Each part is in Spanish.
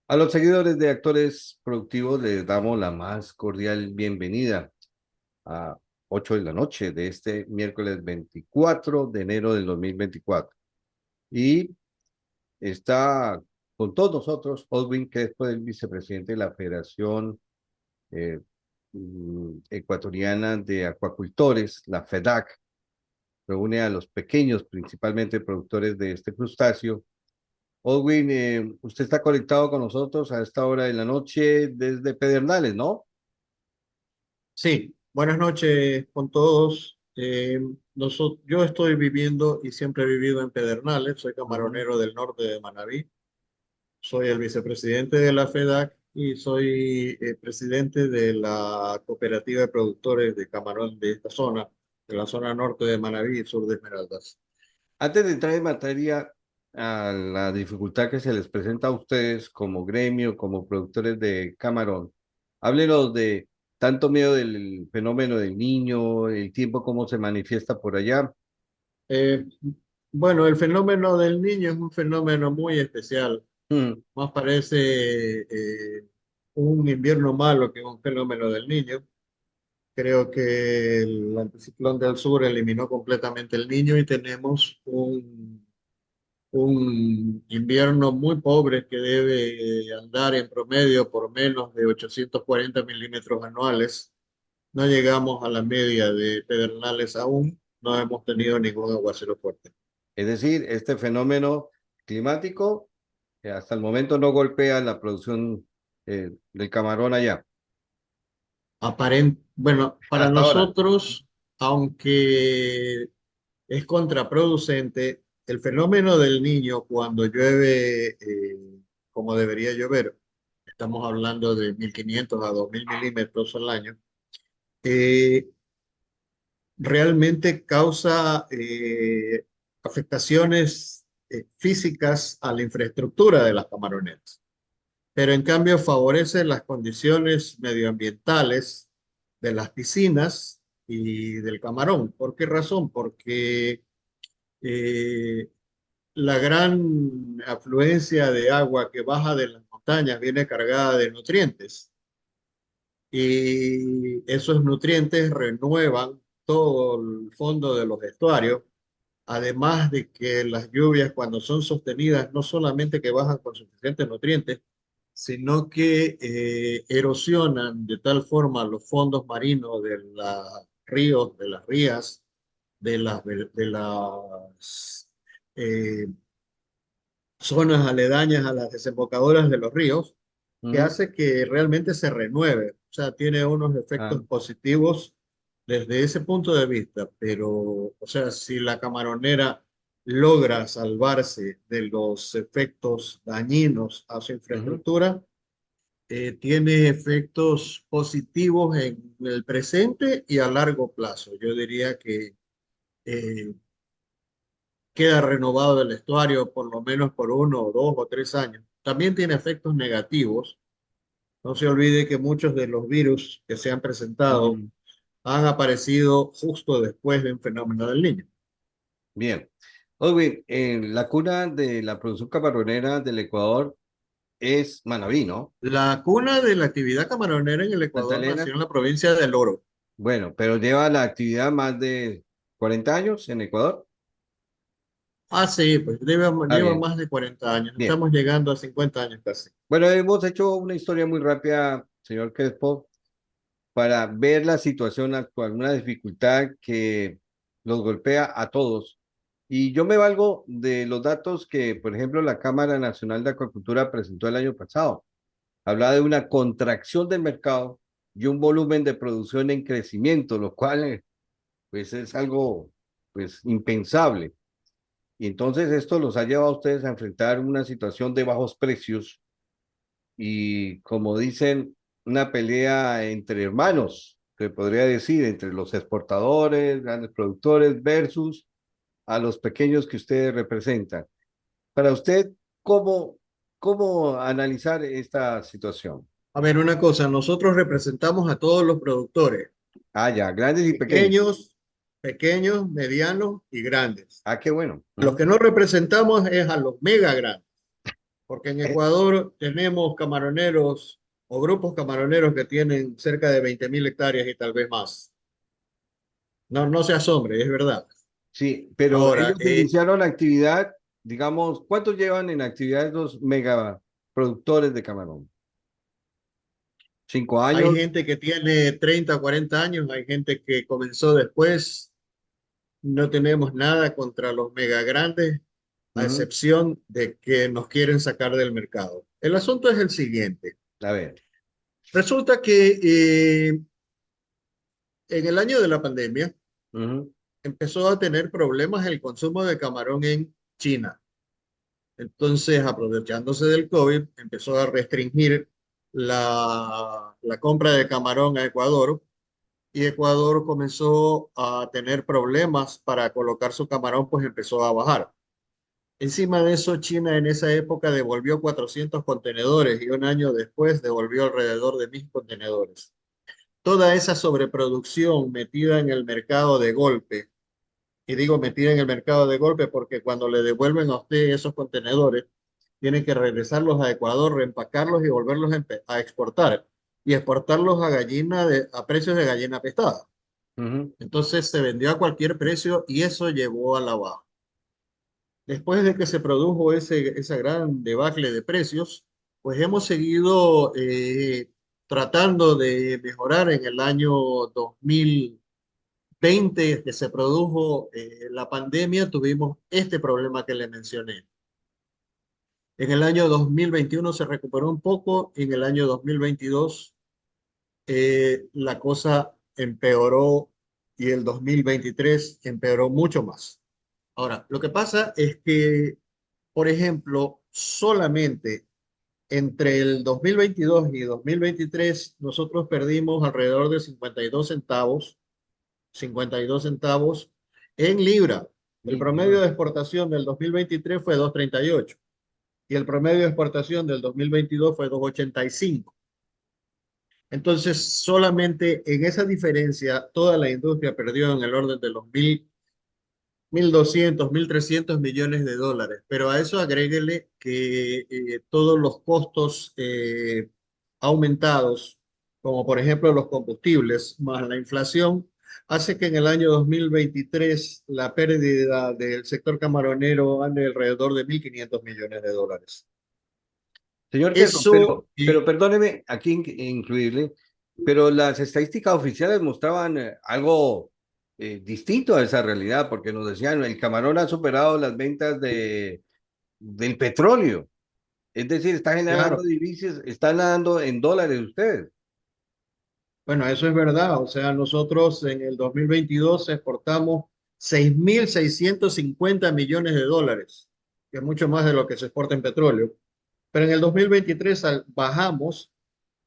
A los seguidores de Actores Productivos les damos la más cordial bienvenida a 8 de la noche de este miércoles 24 de enero del 2024. Y está con todos nosotros Oswin Crespo, el vicepresidente de la Federación eh, Ecuatoriana de Acuacultores, la FEDAC. Reúne a los pequeños, principalmente productores de este crustáceo. Odwin, usted está conectado con nosotros a esta hora de la noche desde Pedernales, ¿no? Sí, buenas noches con todos. Yo estoy viviendo y siempre he vivido en Pedernales, soy Ujú. camaronero del norte de Manabí, soy el vicepresidente de la FEDAC y soy presidente de la cooperativa de productores de camarón de esta zona, de la zona norte de Manabí y sur de Esmeraldas. Antes de entrar en materia a la dificultad que se les presenta a ustedes como gremio, como productores de camarón, háblenos de tanto miedo del fenómeno del niño, el tiempo, cómo se manifiesta por allá. Eh, bueno, el fenómeno del niño es un fenómeno muy especial, Mm, más parece un invierno malo que un fenómeno del niño. Creo que el anticiclón del sur eliminó completamente el Niño y tenemos un invierno muy pobre que debe andar en promedio por menos de 840 milímetros anuales. No llegamos a la media de Pedernales aún, no hemos tenido ningún aguacero fuerte. Es decir, este fenómeno climático hasta el momento no golpea la producción del camarón allá, Bueno, para hasta ahora. nosotros, aunque es contraproducente, el fenómeno del niño cuando llueve como debería llover, estamos hablando de 1.500 a 2.000 milímetros al año, eh, realmente causa afectaciones físicas a la infraestructura de las camaroneras, pero en cambio favorece las condiciones medioambientales de las piscinas y del camarón. ¿Por qué razón? Porque eh, la gran afluencia de agua que baja de las montañas viene cargada de nutrientes y esos nutrientes renuevan todo el fondo de los estuarios, además de que las lluvias cuando son sostenidas no solamente que bajan con suficientes nutrientes, sino que erosionan de tal forma los fondos marinos de los ríos, de las rías, de las eh, zonas aledañas a las desembocadoras de los ríos, que Ujú. hace que realmente se renueve. O sea, tiene unos Ah, efectos positivos desde ese punto de vista, pero, o sea, si la camaronera logra salvarse de los efectos dañinos a su ujú. infraestructura, tiene efectos positivos en el presente y a largo plazo. Yo diría que eh, queda renovado el estuario por lo menos por 1 o 2 o 3 años. También tiene efectos negativos. No se olvide que muchos de los virus que se han presentado Mm, han aparecido justo después de un fenómeno del niño. bien. Odwin, la cuna de la producción camaronera del Ecuador es Manabí, ¿no? La cuna de la actividad camaronera en el Santa Ecuador nació Elena. en la provincia del Oro. Bueno, pero lleva la actividad más de 40 años en Ecuador. Ah, sí, pues Está lleva bien, más de 40 años. bien. Estamos llegando a 50 años casi. Bueno, hemos hecho una historia muy rápida, señor Crespo, para ver la situación actual, una dificultad que los golpea a todos. Y yo me valgo de los datos que, por ejemplo, la Cámara Nacional de Acuacultura presentó el año pasado. Hablaba de una contracción del mercado y un volumen de producción en crecimiento, lo cual, pues, es algo, pues, impensable. Y entonces esto los ha llevado a ustedes a enfrentar una situación de bajos precios y, como dicen, una pelea entre hermanos, se podría decir, entre los exportadores, grandes productores versus a los pequeños que ustedes representan. Para usted, ¿cómo, cómo analizar esta situación? A ver, una cosa, nosotros representamos a todos los productores, Ah, ya, grandes y pequeños. pequeños, pequeños, medianos y grandes. Ah, qué bueno. Los que no representamos es a los mega grandes, porque en Eh, Ecuador tenemos camaroneros o grupos camaroneros que tienen cerca de 20.000 hectáreas y tal vez más. No, no se asombre, es verdad. sí, pero Ahora, ellos iniciaron la actividad, digamos, ¿cuántos llevan en actividad los megaproductores de camarón? ¿Cinco hay años? gente que tiene 30 o 40 años, hay gente que comenzó después. No tenemos nada contra los mega grandes, a Ujú. excepción de que nos quieren sacar del mercado. El asunto es el siguiente. A ver. Resulta que en el año de la pandemia Ujú, empezó a tener problemas el consumo de camarón en China. Entonces, aprovechándose del COVID, empezó a restringir la compra de camarón a Ecuador y Ecuador comenzó a tener problemas para colocar su camarón, pues empezó a bajar. Encima de eso, China en esa época devolvió 400 contenedores y un año después devolvió alrededor de 1.000 contenedores. Toda esa sobreproducción metida en el mercado de golpe, y digo metida en el mercado de golpe porque cuando le devuelven a usted esos contenedores, tienen que regresarlos a Ecuador, reempacarlos y volverlos a exportar. Y exportarlos a precios de gallina pestada. ujú. Entonces se vendió a cualquier precio y eso llevó a la baja. Después de que se produjo esa gran debacle de precios, pues hemos seguido tratando de mejorar en el año 2020 que se produjo la pandemia, tuvimos este problema que le mencioné. En el año 2021 se recuperó un poco, en el año 2022 la cosa empeoró y el 2023 empeoró mucho más. Ahora, lo que pasa es que, por ejemplo, solamente entre el 2022 y 2023 nosotros perdimos alrededor de 52 centavos en libra. El Mi promedio Dios. de exportación del 2023 fue 2,38 y el promedio de exportación del 2022 fue 2,85. Entonces, solamente en esa diferencia, toda la industria perdió en el orden de los 1.200, 1.300 millones de dólares. Pero a eso agréguele que todos los costos aumentados, como por ejemplo los combustibles, más la inflación, hace que en el año 2023 la pérdida del sector camaronero ande alrededor de 1.500 millones de dólares. Señor Gerson, Eso, pero perdóneme aquí incluirle, pero las estadísticas oficiales mostraban algo distinto a esa realidad, porque nos decían el camarón ha superado las ventas del petróleo. Es decir, está generando claro, divisas, están dando en dólares ustedes. bueno, eso es verdad. O sea, nosotros en el 2022 exportamos 6.650 millones de dólares, que es mucho más de lo que se exporta en petróleo. Pero en el 2023 bajamos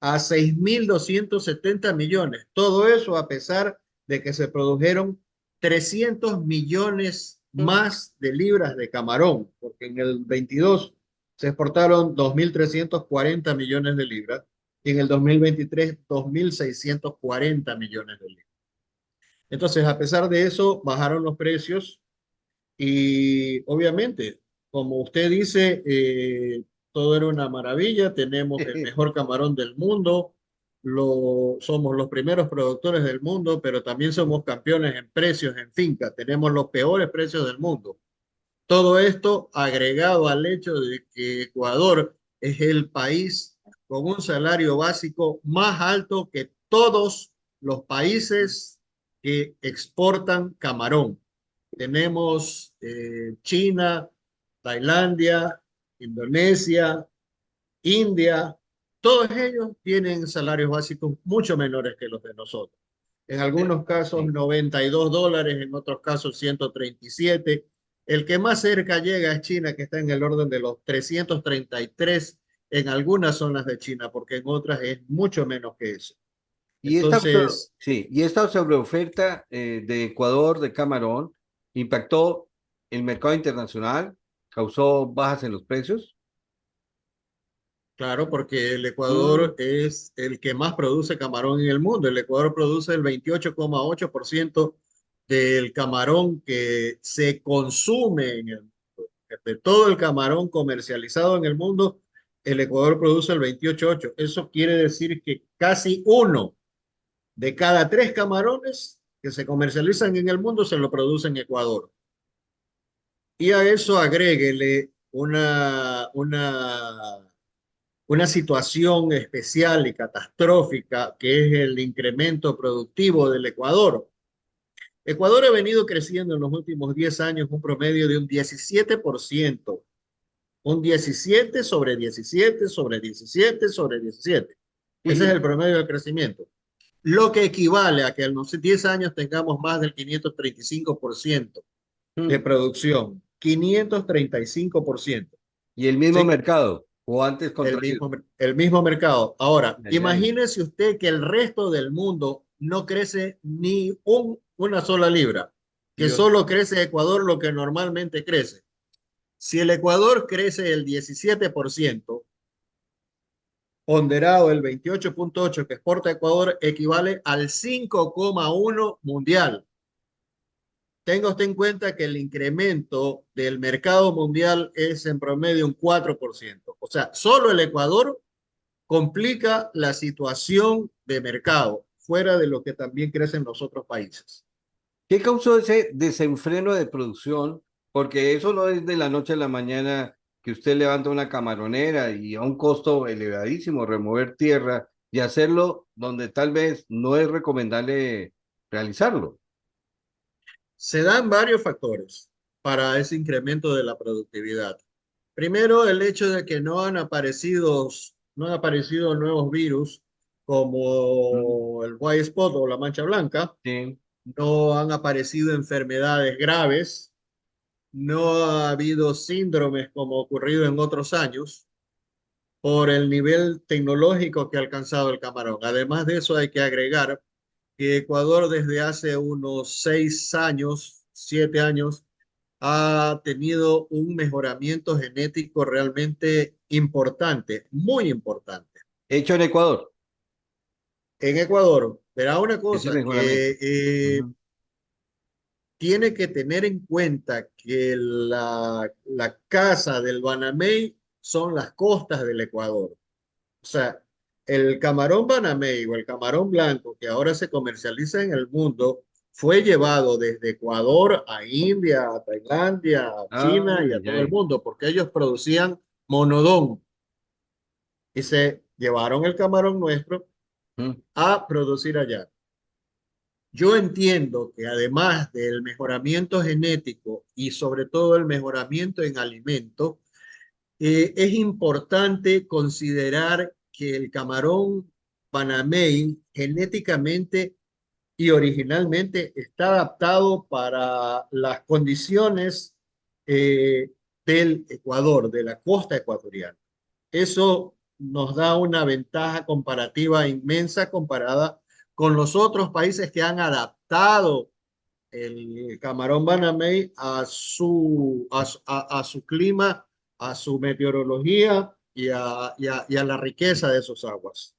a 6.270 millones. Todo eso a pesar de que se produjeron 300 millones Mm. más de libras de camarón, porque en el 22 se exportaron 2.340 millones de libras y en el 2023 2.640 millones de libras. Entonces, a pesar de eso, bajaron los precios y obviamente, como usted dice, todo era una maravilla, tenemos el mejor camarón del mundo, somos los primeros productores del mundo, pero también somos campeones en precios en finca, tenemos los peores precios del mundo. Todo esto agregado al hecho de que Ecuador es el país con un salario básico más alto que todos los países que exportan camarón. Tenemos China, Tailandia, Indonesia, India, todos ellos tienen salarios básicos mucho menores que los de nosotros. En algunos casos Sí. $92, en otros casos 137. El que más cerca llega es China, que está en el orden de los 333 en algunas zonas de China, porque en otras es mucho menos que eso. Y Entonces, sí, y esta sobreoferta de Ecuador de camarón impactó el mercado internacional, causó bajas en los precios. claro, porque el Mm, Ecuador es el que más produce camarón en el mundo. El Ecuador produce el 28,8% del camarón que se consume en el mundo, de todo el camarón comercializado en el mundo, el Ecuador produce el 28,8. Eso quiere decir que casi uno de cada tres camarones que se comercializan en el mundo se lo produce en Ecuador. Y a eso agréguele una situación especial y catastrófica que es el incremento productivo del Ecuador. Ecuador ha venido creciendo en los últimos 10 años un promedio de un 17%, un 17 sobre 17 sobre 17 sobre 17. Ese es Y, el promedio del crecimiento, lo que equivale a que en los 10 años tengamos más del 535% de mm, producción, 535%, y el mismo ¿sí? mercado, o antes contraído. El mismo mercado. Ahora, Ay, ay, imagínese usted que el resto del mundo no crece ni una sola libra, que Dios. solo crece Ecuador lo que normalmente crece. Si el Ecuador crece el 17%, ponderado el 28,8 que exporta Ecuador, equivale al 5,1 mundial. Tenga usted en cuenta que el incremento del mercado mundial es en promedio un 4%. O sea, solo el Ecuador complica la situación de mercado, fuera de lo que también crecen los otros países. ¿Qué causó ese desenfreno de producción? Porque eso no es de la noche a la mañana que usted levanta una camaronera y a un costo elevadísimo remover tierra y hacerlo donde tal vez no es recomendable realizarlo. Se dan varios factores para ese incremento de la productividad. Primero, el hecho de que no han aparecido nuevos virus Mm, como el white spot o la mancha blanca, sí. no han aparecido enfermedades graves, no ha habido síndromes como ha ocurrido en otros años por el nivel tecnológico que ha alcanzado el camarón. Además de eso, hay que agregar que Ecuador desde hace unos 6 años, 7 años, ha tenido un mejoramiento genético realmente importante, muy importante. Hecho en Ecuador, En Ecuador, verá una ese cosa mejoramiento. que Ujú. tiene que tener en cuenta que la casa del Banamey son las costas del Ecuador. O sea, el camarón banamey o el camarón blanco que ahora se comercializa en el mundo fue llevado desde Ecuador a India, a Tailandia, a China y a Ay, todo el ay. mundo, porque ellos producían monodón y se llevaron el camarón nuestro Mm. a producir allá. Yo entiendo que además del mejoramiento genético y sobre todo el mejoramiento en alimentos, es importante considerar que el camarón Panamey genéticamente y originalmente está adaptado para las condiciones del Ecuador, de la costa ecuatoriana. Eso nos da una ventaja comparativa inmensa comparada con los otros países que han adaptado el camarón banamey a su clima, a su meteorología y a la riqueza de sus aguas.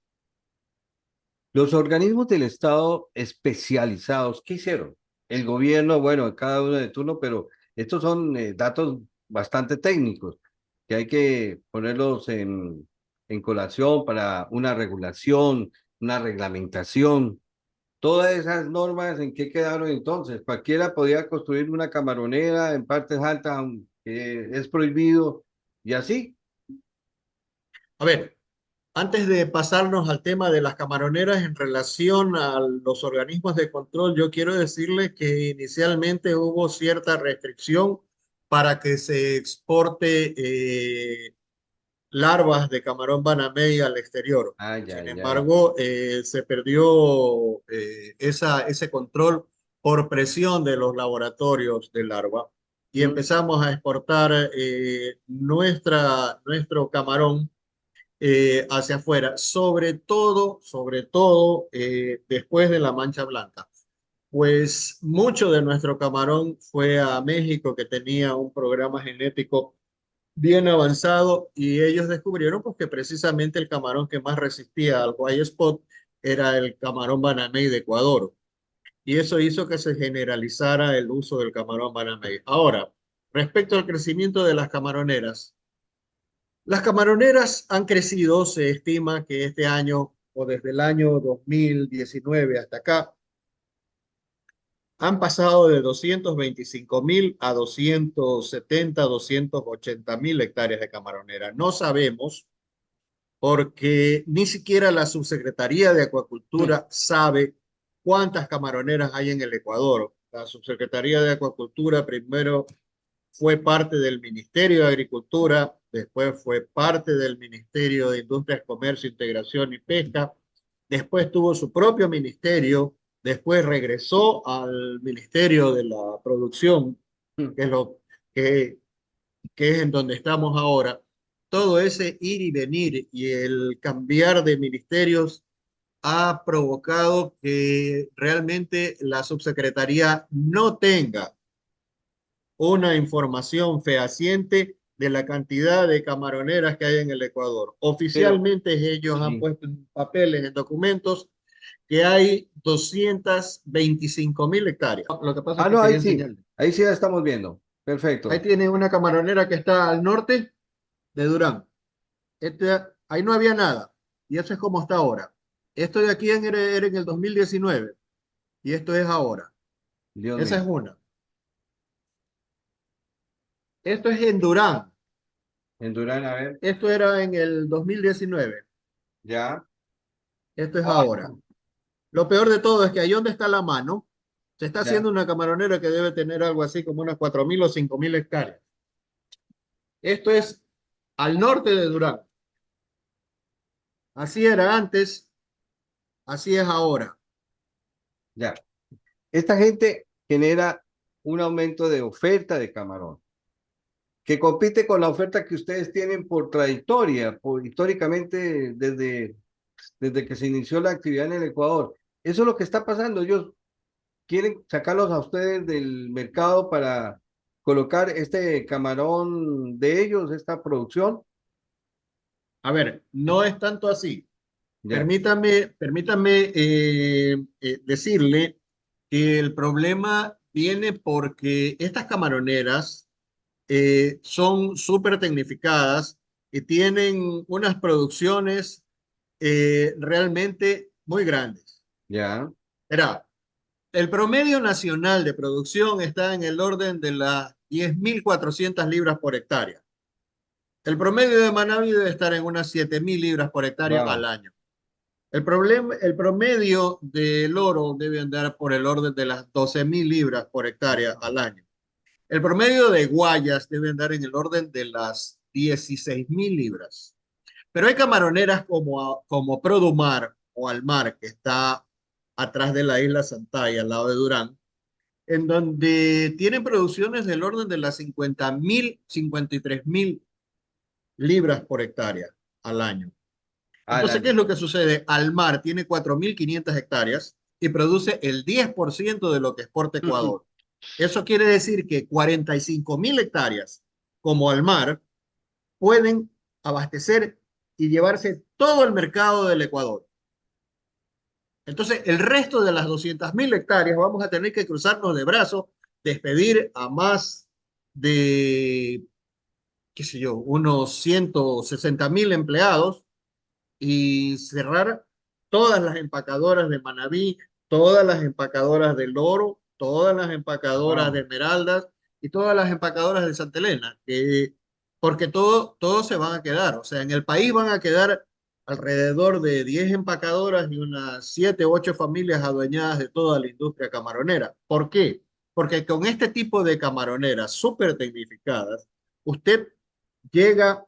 Los organismos del Estado especializados, ¿qué hicieron? El gobierno, bueno, cada uno de turno, pero estos son datos bastante técnicos que hay que ponerlos en colación para una regulación, una reglamentación. Todas esas normas, ¿en qué quedaron entonces? Cualquiera podía construir una camaronera en partes altas, aunque es prohibido, y así. A ver, antes de pasarnos al tema de las camaroneras en relación a los organismos de control, yo quiero decirle que inicialmente hubo cierta restricción para que se exporte larvas de camarón banamey al exterior. Ay, Sin ay, ay. embargo, se perdió ese control por presión de los laboratorios de larva y Mm. empezamos a exportar nuestro camarón hacia afuera, sobre todo después de la mancha blanca. Pues mucho de nuestro camarón fue a México, que tenía un programa genético bien avanzado, y ellos descubrieron pues, que precisamente el camarón que más resistía al white spot era el camarón banamey de Ecuador. y eso hizo que se generalizara el uso del camarón banamey. Ahora, respecto al crecimiento de las camaroneras han crecido, se estima que este año o desde el año 2019 hasta acá, han pasado de 225.000 a 270, 280.000 hectáreas de camaronera. No sabemos porque ni siquiera la Subsecretaría de Acuacultura sabe cuántas camaroneras hay en el Ecuador. La Subsecretaría de Acuacultura primero fue parte del Ministerio de Agricultura, después fue parte del Ministerio de Industrias, Comercio, Integración y Pesca, después tuvo su propio ministerio, después regresó al Ministerio de la Producción, que es lo que, que es en donde estamos ahora. Todo ese ir y venir y el cambiar de ministerios ha provocado que realmente la subsecretaría no tenga una información fehaciente de la cantidad de camaroneras que hay en el Ecuador. Pero Oficialmente ellos han sí. puesto en papeles, en documentos, que hay 225.000 hectáreas. Lo que pasa es Ah, que no, quería enseñarles. ahí sí la estamos viendo. Ahí Perfecto. tiene una camaronera que está al norte de Durán. Ahí no había nada. Y eso es como está ahora. Esto de aquí era en el 2019 y esto es ahora. Dios Esa mío. es una. Esto es en Durán. En Durán, a ver, Esto era en el 2019. ya. Esto es Ah, ahora. Lo peor de todo es que ahí donde está la mano, se está ya. haciendo una camaronera que debe tener algo así como unas 4.000 o 5.000 hectáreas. Esto es al norte de Durán. Así era antes, así es ahora. Ya. Esta gente genera un aumento de oferta de camarón, que compite con la oferta que ustedes tienen por trayectoria, históricamente desde que se inició la actividad en el Ecuador. Eso es lo que está pasando. Ellos quieren sacarlos a ustedes del mercado para colocar este camarón de ellos, esta producción. A ver, no es tanto así. Ya, Permítame decirle que el problema viene porque estas camaroneras son súper tecnificadas y tienen unas producciones realmente muy grandes. ya. Verá, el promedio nacional de producción está en el orden de las 10.400 libras por hectárea. El promedio de Manaví debe estar en unas 7.000 libras por hectárea al Wow. año. El promedio del oro debe andar por el orden de las 12.000 libras por hectárea al año. El promedio de Guayas debe andar en el orden de las 16.000 libras. Pero hay camaroneras como Produmar o Almar, que está atrás de la isla Santay, al lado de Durán, en donde tienen producciones del orden de las 50.000, 53.000 libras por hectárea al año. Al Entonces, ¿qué es año. lo que sucede? Almar tiene 4.500 hectáreas y produce el 10% de lo que exporta Ecuador. Eso quiere decir que 45.000 hectáreas como Almar pueden abastecer y llevarse todo el mercado del Ecuador. Entonces, el resto de las 200.000 hectáreas vamos a tener que cruzarnos de brazos, despedir a más de, qué sé yo, unos 160.000 empleados y cerrar todas las empacadoras de Manabí, todas las empacadoras del Oro, todas las empacadoras de Wow. Esmeraldas y todas las empacadoras de Santa Elena, porque todos se van a quedar. O sea, en el país van a quedar alrededor de 10 empacadoras y unas 7 u 8 familias adueñadas de toda la industria camaronera. ¿Por qué? Porque con este tipo de camaroneras súper tecnificadas, usted llega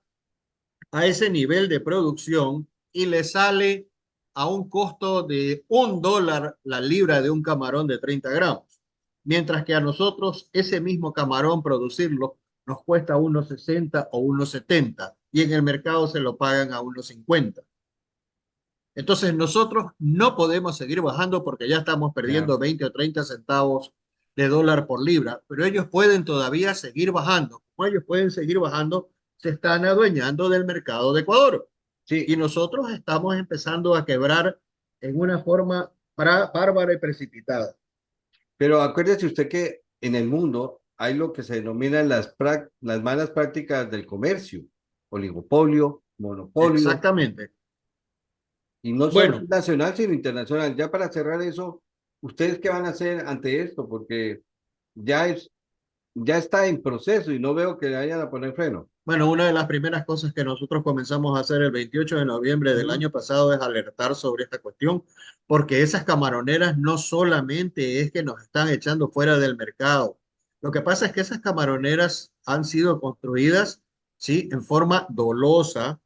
a ese nivel de producción y le sale a un costo de $1 la libra de un camarón de 30 gramos. Mientras que a nosotros ese mismo camarón producirlo nos cuesta unos 60 o unos 70 y en el mercado se lo pagan a unos 50. Entonces nosotros no podemos seguir bajando porque ya estamos Ya. perdiendo 20 o 30 centavos de dólar por libra, pero ellos pueden todavía seguir bajando. Como ellos pueden seguir bajando, se están adueñando del mercado de Ecuador. Y Sí, nosotros estamos empezando a quebrar en una forma bárbara y precipitada. Pero acuérdese usted que en el mundo hay lo que se denominan las malas prácticas del comercio, oligopolio, monopolio, Exactamente. y no solo Bueno, nacional, sino internacional. Ya para cerrar eso, ¿ustedes qué van a hacer ante esto? Porque ya ya está en proceso y no veo que le vayan a poner freno. bueno, una de las primeras cosas que nosotros comenzamos a hacer el 28 de noviembre del Ujú. año pasado es alertar sobre esta cuestión, porque esas camaroneras no solamente es que nos están echando fuera del mercado. Lo que pasa es que esas camaroneras han sido construidas, sí, en forma dolosa,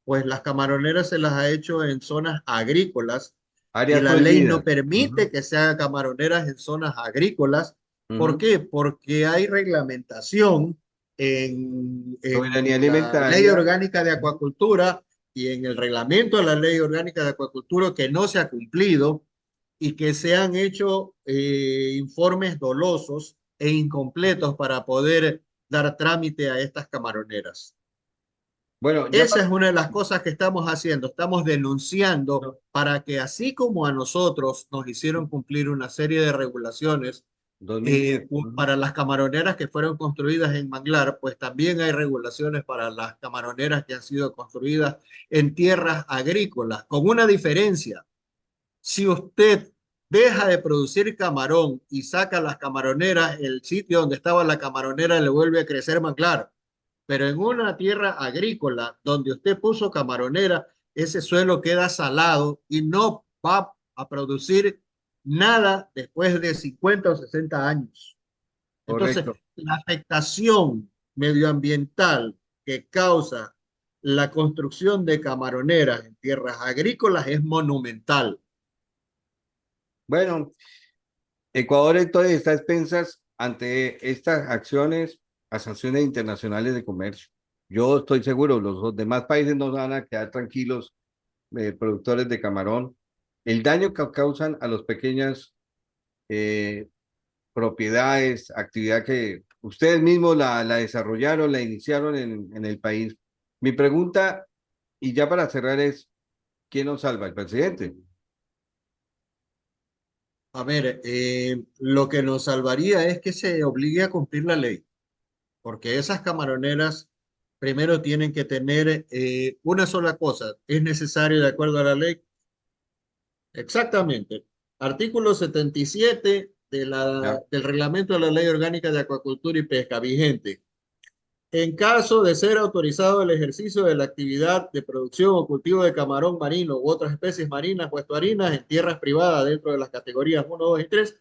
pues las camaroneras se las ha hecho en zonas agrícolas y Áreas la ley prohibidas. no permite Ujú, que se haga camaroneras en zonas agrícolas. ¿Por ujú. qué? Porque hay reglamentación Soberanía en la Ley alimentaria. Orgánica de Acuacultura y en el reglamento de la Ley Orgánica de Acuacultura que no se ha cumplido y que se han hecho informes dolosos e incompletos para poder dar trámite a estas camaroneras. Bueno, ya Esa es para una de las cosas que estamos haciendo. Estamos denunciando no, para que así como a nosotros nos hicieron cumplir una serie de regulaciones 2010. para las camaroneras que fueron construidas en manglar, pues también hay regulaciones para las camaroneras que han sido construidas en tierras agrícolas, con una diferencia. Si usted deja de producir camarón y saca las camaroneras, el sitio donde estaba la camaronera le vuelve a crecer manglar. Pero en una tierra agrícola donde usted puso camaronera, ese suelo queda salado y no va a producir nada después de 50 o 60 años. Entonces, Correcto. la afectación medioambiental que causa la construcción de camaroneras en tierras agrícolas es monumental. Bueno, Ecuador entonces está a expensas ante estas acciones a sanciones internacionales de comercio. Yo estoy seguro, los demás países no van a quedar tranquilos, productores de camarón. El daño que causan a las pequeñas eh, propiedades, actividad que ustedes mismos la desarrollaron, la iniciaron en el país. Mi pregunta, y ya para cerrar, es, ¿quién nos salva? ¿El presidente? A ver, lo que nos salvaría es que se obligue a cumplir la ley, porque esas camaroneras primero tienen que tener una sola cosa. Es necesario, de acuerdo a la ley, exactamente, artículo 77 ¿Ya? del reglamento de la Ley Orgánica de Acuacultura y Pesca vigente. En caso de ser autorizado el ejercicio de la actividad de producción o cultivo de camarón marino u otras especies marinas o estuarinas en tierras privadas dentro de las categorías 1, 2 y 3,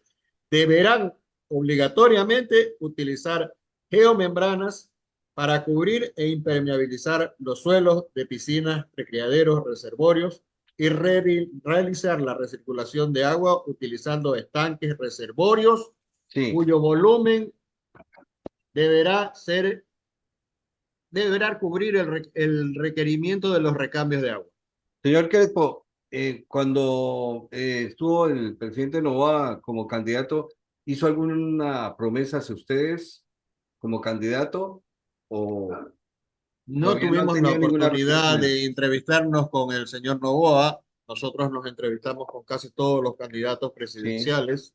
deberán obligatoriamente utilizar geomembranas para cubrir e impermeabilizar los suelos de piscinas, recreaderos, reservorios y realizar la recirculación de agua utilizando estanques, reservorios, Sí. cuyo volumen deberá ser deberá cubrir el requerimiento de los recambios de agua. Señor Crespo, cuando estuvo el presidente Novoa como candidato, ¿hizo alguna promesa hacia ustedes como candidato o No todavía no han tuvimos la tenido ninguna reunión con oportunidad él? de entrevistarnos con el señor Novoa. Nosotros nos entrevistamos con casi todos los candidatos Sí, presidenciales,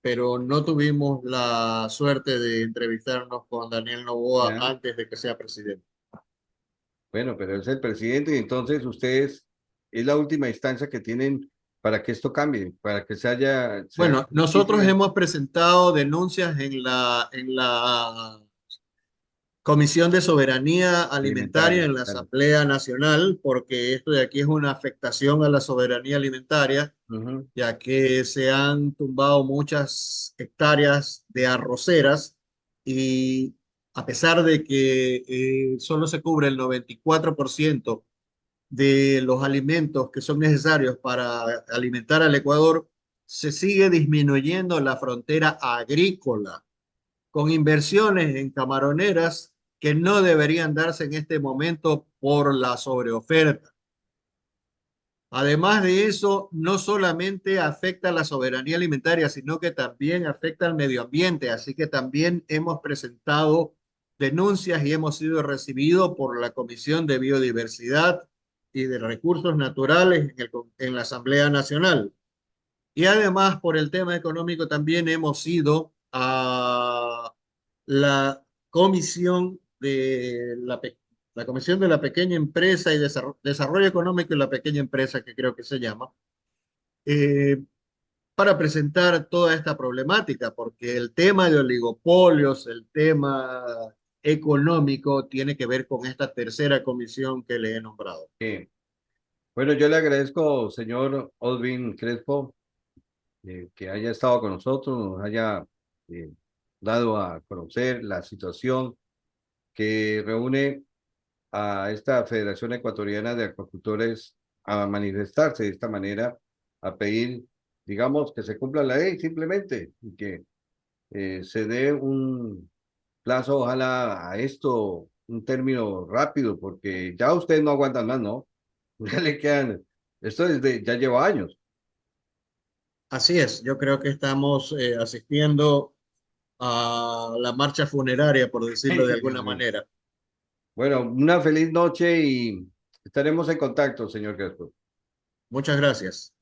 pero no tuvimos la suerte de entrevistarnos con Daniel Novoa ya. antes de que sea presidente. Bueno, pero es el presidente y entonces ustedes es la última instancia que tienen para que esto cambie, para que se haga Bueno, nosotros justicia hemos presentado denuncias en la Comisión de Soberanía Alimentaria alimentaria. en la Claro. Asamblea Nacional, porque esto de aquí es una afectación a la soberanía alimentaria, Ujú. ya que se han tumbado muchas hectáreas de arroceras y a pesar de que solo se cubre el 94% de los alimentos que son necesarios para alimentar al Ecuador, se sigue disminuyendo la frontera agrícola con inversiones en camaroneras que no deberían darse en este momento por la sobreoferta. Además de eso, no solamente afecta a la soberanía alimentaria, sino que también afecta al medio ambiente. Así que también hemos presentado denuncias y hemos sido recibidos por la Comisión de Biodiversidad y de Recursos Naturales en la Asamblea Nacional. Y además, por el tema económico, también hemos ido a la comisión de la Comisión de la Pequeña Empresa y Desarrollo Económico y la Pequeña Empresa, que creo que se llama, eh, para presentar toda esta problemática, porque el tema de oligopolios, el tema económico, tiene que ver con esta tercera comisión que le he nombrado. Bueno, yo le agradezco, señor Odvin Crespo, que haya estado con nosotros, nos haya eh, dado a conocer la situación que reúne a esta Federación Ecuatoriana de Acuacultores a manifestarse de esta manera, a pedir, digamos, que se cumpla la ley simplemente y que se dé un plazo, ojalá a esto, un término rápido, porque ya ustedes no aguantan más, ¿no? Ya le quedan, esto ya lleva años. Así es, yo creo que estamos asistiendo a la marcha funeraria, por decirlo de Ay, Dios alguna mío. manera. Bueno, una feliz noche y estaremos en contacto, señor Crespo. Muchas gracias.